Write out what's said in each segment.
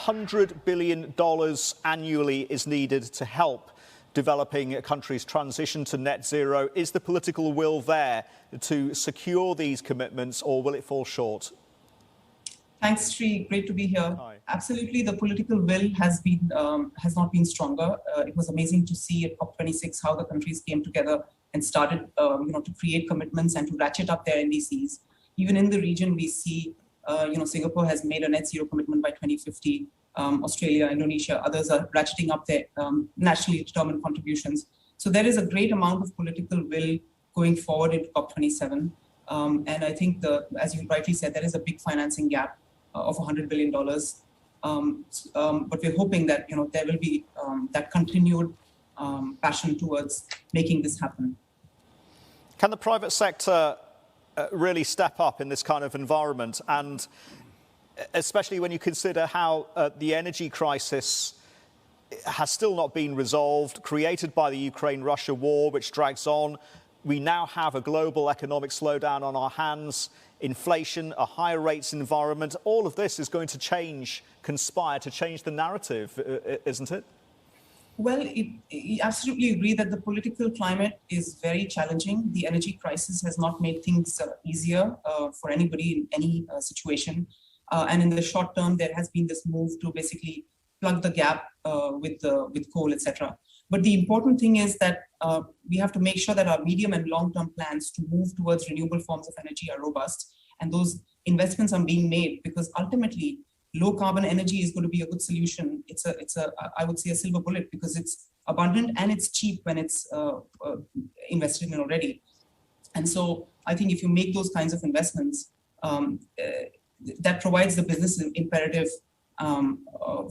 $100 billion annually is needed to help developing countries transition to net zero. Is the political will there to secure these commitments, or will it fall short? Thanks, Sri. Great to be here. Hi. Absolutely, the political will has not been stronger. It was amazing to see at COP26 how the countries came together and started, to create commitments and to ratchet up their NDCs. Even in the region, we see, Singapore has made a net zero commitment by 2050. Australia, Indonesia, others are ratcheting up their nationally determined contributions. So there is a great amount of political will going forward into COP27. And I think, as you rightly said, there is a big financing gap of $100 billion. But we're hoping that there will be that continued passion towards making this happen. Can the private sector really step up in this kind of environment, and especially when you consider how the energy crisis has still not been resolved, created by the Ukraine-Russia war, which drags on? We now have a global economic slowdown on our hands, inflation, a higher rates environment. All of this is going to conspire to change the narrative, isn't it? Well, I absolutely agree that the political climate is very challenging. The energy crisis has not made things easier for anybody in any situation. And in the short term, there has been this move to basically plug the gap with coal, etc. But the important thing is that we have to make sure that our medium and long-term plans to move towards renewable forms of energy are robust, and those investments are being made, because ultimately low carbon energy is going to be a good solution. It's I would say a silver bullet, because it's abundant and it's cheap when it's invested in already. And so I think if you make those kinds of investments, that provides the business imperative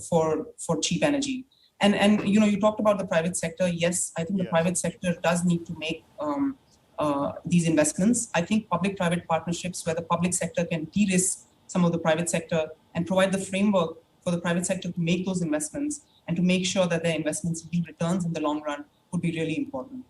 for cheap energy. And you talked about the private sector. Yes, I think the private sector does need to make these investments. I think public-private partnerships where the public sector can de-risk some of the private sector and provide the framework for the private sector to make those investments and to make sure that their investments yield returns in the long run would be really important.